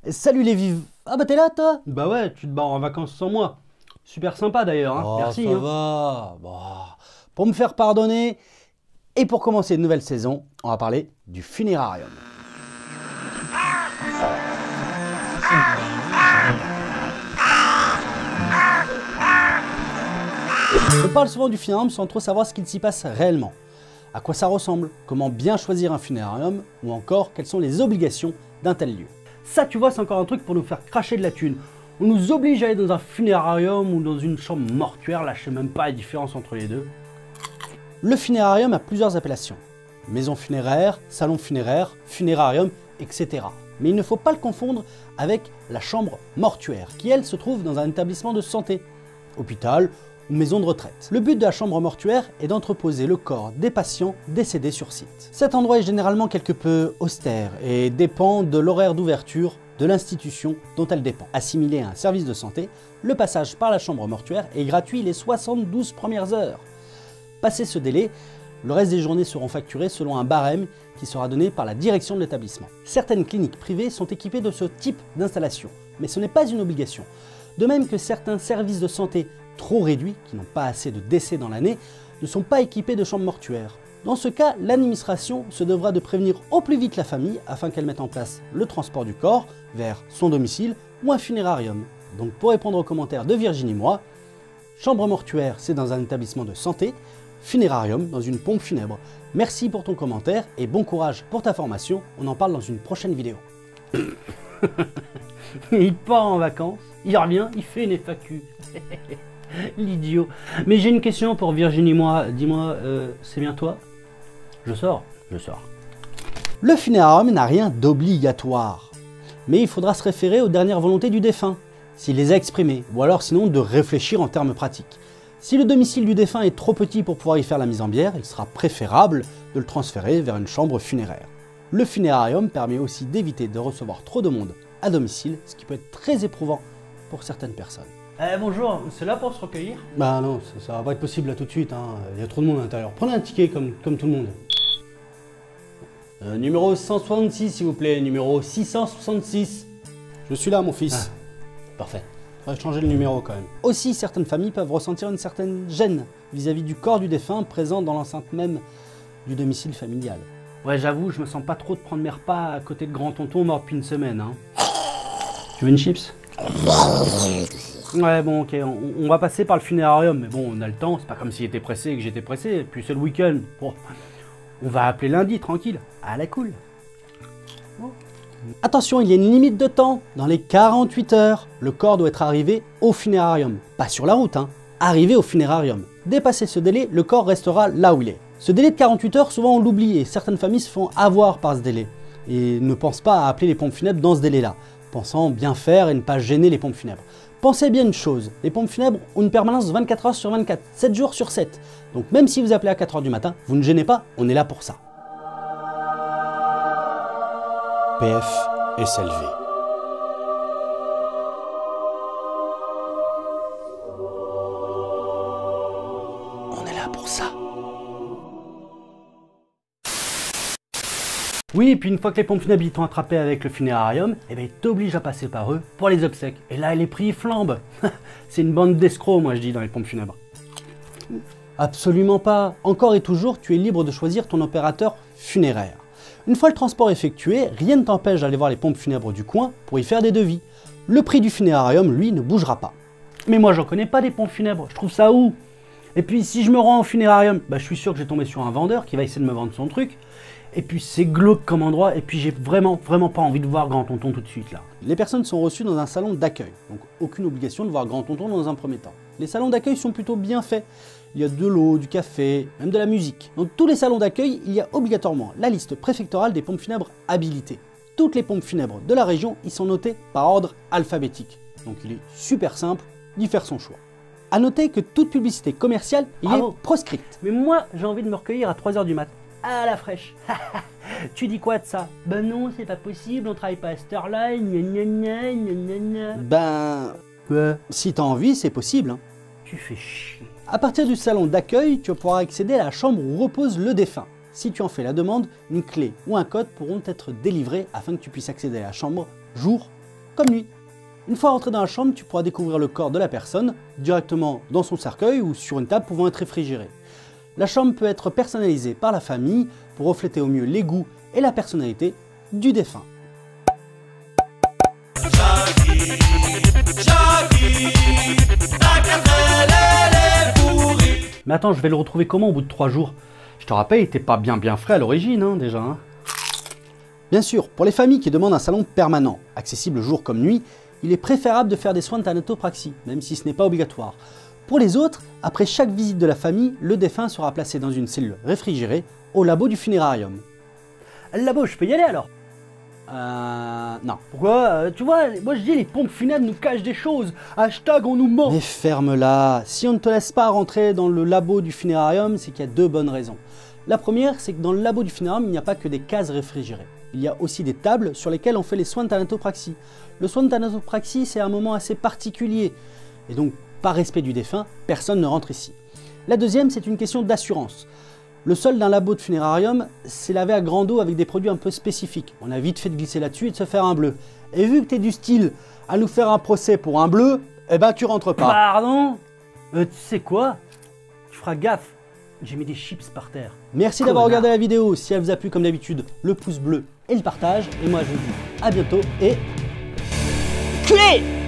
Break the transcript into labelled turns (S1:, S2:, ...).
S1: Salut les vives. Ah bah t'es là toi?
S2: Bah ouais, tu te barres en vacances sans moi. Super sympa d'ailleurs, hein.
S1: Oh,
S2: Merci.
S1: ça
S2: Hein.
S1: va. Bon. Pour me faire pardonner et pour commencer une nouvelle saison, on va parler du funérarium. On parle souvent du funérarium sans trop savoir ce qu'il s'y passe réellement. À quoi ça ressemble, comment bien choisir un funérarium ou encore quelles sont les obligations d'un tel lieu.
S2: Ça, tu vois, c'est encore un truc pour nous faire cracher de la thune. On nous oblige à aller dans un funérarium ou dans une chambre mortuaire, là je sais même pas la différence entre les deux.
S1: Le funérarium a plusieurs appellations. Maison funéraire, salon funéraire, funérarium, etc. Mais il ne faut pas le confondre avec la chambre mortuaire, qui elle se trouve dans un établissement de santé, hôpital ou maison de retraite. Le but de la chambre mortuaire est d'entreposer le corps des patients décédés sur site. Cet endroit est généralement quelque peu austère et dépend de l'horaire d'ouverture de l'institution dont elle dépend. Assimilé à un service de santé, le passage par la chambre mortuaire est gratuit les 72 premières heures. Passé ce délai, le reste des journées seront facturées selon un barème qui sera donné par la direction de l'établissement. Certaines cliniques privées sont équipées de ce type d'installation, mais ce n'est pas une obligation. De même que certains services de santé trop réduits, qui n'ont pas assez de décès dans l'année, ne sont pas équipés de chambres mortuaires. Dans ce cas, l'administration se devra de prévenir au plus vite la famille afin qu'elle mette en place le transport du corps vers son domicile ou un funérarium. Donc pour répondre aux commentaires de Virginie et moi, chambre mortuaire c'est dans un établissement de santé, funérarium dans une pompe funèbre. Merci pour ton commentaire et bon courage pour ta formation, on en parle dans une prochaine vidéo.
S2: Il part en vacances, il revient, il fait une FAQ. L'idiot. Mais j'ai une question pour Virginie et moi, dis-moi, c'est bien toi? Je sors.
S1: Le funérarium n'a rien d'obligatoire, mais il faudra se référer aux dernières volontés du défunt, s'il les a exprimées, ou alors sinon de réfléchir en termes pratiques. Si le domicile du défunt est trop petit pour pouvoir y faire la mise en bière, il sera préférable de le transférer vers une chambre funéraire. Le funérarium permet aussi d'éviter de recevoir trop de monde à domicile, ce qui peut être très éprouvant pour certaines personnes.
S2: Bonjour, c'est là pour se recueillir?
S1: Bah non, ça va pas être possible là tout de suite, hein. Il y a trop de monde à l'intérieur. Prenez un ticket comme tout le monde. Numéro 166 s'il vous plaît, numéro 666. Je suis là mon fils.
S2: Parfait.
S1: Faudrait changer le numéro quand même. Aussi, certaines familles peuvent ressentir une certaine gêne vis-à-vis du corps du défunt présent dans l'enceinte même du domicile familial.
S2: Ouais, j'avoue, je me sens pas trop de prendre mes repas à côté de grand-tonton mort depuis une semaine. Hein. Tu veux une chips? Ouais, bon, ok, on va passer par le funérarium, mais bon, on a le temps, c'est pas comme s'il était pressé et que j'étais pressé, et puis c'est le week-end. Bon, on va appeler lundi, tranquille, à la cool.
S1: Oh. Attention, il y a une limite de temps. Dans les 48 heures, le corps doit être arrivé au funérarium. Pas sur la route, hein, arrivé au funérarium. Dépassé ce délai, le corps restera là où il est. Ce délai de 48 heures, souvent on l'oublie, et certaines familles se font avoir par ce délai, et ne pensent pas à appeler les pompes funèbres dans ce délai-là, pensant bien faire et ne pas gêner les pompes funèbres. Pensez bien une chose, les pompes funèbres ont une permanence 24 heures sur 24, 7 jours sur 7. Donc même si vous appelez à 4 heures du matin, vous ne gênez pas, on est là pour ça. PF SLV. On est là pour ça.
S2: Oui, et puis une fois que les pompes funèbres t'ont attrapé avec le funérarium, eh ben, ils t'obligent à passer par eux pour les obsèques. Et là, les prix flambent. C'est une bande d'escrocs, moi je dis, dans les pompes funèbres.
S1: Absolument pas. Encore et toujours, tu es libre de choisir ton opérateur funéraire. Une fois le transport effectué, rien ne t'empêche d'aller voir les pompes funèbres du coin pour y faire des devis. Le prix du funérarium, lui, ne bougera pas.
S2: Mais moi, j'en connais pas des pompes funèbres, je trouve ça où? Et puis, si je me rends au funérarium, bah, je suis sûr que j'ai tombé sur un vendeur qui va essayer de me vendre son truc. Et puis c'est glauque comme endroit, et puis j'ai vraiment pas envie de voir grand-tonton tout de suite là.
S1: Les personnes sont reçues dans un salon d'accueil, donc aucune obligation de voir grand-tonton dans un premier temps. Les salons d'accueil sont plutôt bien faits. Il y a de l'eau, du café, même de la musique. Dans tous les salons d'accueil, il y a obligatoirement la liste préfectorale des pompes funèbres habilitées. Toutes les pompes funèbres de la région y sont notées par ordre alphabétique. Donc il est super simple d'y faire son choix. A noter que toute publicité commerciale y est proscrite.
S2: Mais moi, j'ai envie de me recueillir à 3 h du mat'. À la fraîche. Tu dis quoi de ça? Ben non, c'est pas possible, on travaille pas à cette heure-là,
S1: Ben...
S2: Quoi?
S1: Si t'as envie, c'est possible. Hein.
S2: Tu fais chier.
S1: À partir du salon d'accueil, tu pourras accéder à la chambre où repose le défunt. Si tu en fais la demande, une clé ou un code pourront être délivrés afin que tu puisses accéder à la chambre jour comme lui. Une fois rentré dans la chambre, tu pourras découvrir le corps de la personne directement dans son cercueil ou sur une table pouvant être réfrigérée. La chambre peut être personnalisée par la famille pour refléter au mieux les goûts et la personnalité du défunt.
S2: Mais attends, je vais le retrouver comment au bout de 3 jours? Je te rappelle, il était pas bien frais à l'origine, hein, déjà. Hein.
S1: Bien sûr, pour les familles qui demandent un salon permanent, accessible jour comme nuit, il est préférable de faire des soins de thanatopraxie, même si ce n'est pas obligatoire. Pour les autres, après chaque visite de la famille, le défunt sera placé dans une cellule réfrigérée au labo du funérarium.
S2: Le labo, je peux y aller alors?
S1: Non.
S2: Pourquoi? Tu vois, moi je dis les pompes funèbres nous cachent des choses. Hashtag on nous ment.
S1: Mais ferme-la. Si on ne te laisse pas rentrer dans le labo du funérarium, c'est qu'il y a 2 bonnes raisons. La première, c'est que dans le labo du funérarium, il n'y a pas que des cases réfrigérées. Il y a aussi des tables sur lesquelles on fait les soins de thanatopraxie. Le soin de thanatopraxie, c'est un moment assez particulier. Et donc, par respect du défunt, personne ne rentre ici. La deuxième, c'est une question d'assurance. Le sol d'un labo de funérarium, c'est lavé à grande eau avec des produits un peu spécifiques. On a vite fait de glisser là-dessus et de se faire un bleu. Et vu que tu es du style à nous faire un procès pour un bleu, eh ben tu rentres pas.
S2: Pardon? Tu sais quoi? Tu feras gaffe. J'ai mis des chips par terre.
S1: Merci d'avoir regardé la vidéo. Si elle vous a plu, comme d'habitude, le pouce bleu et le partage. Et moi, je vous dis à bientôt et... Culé!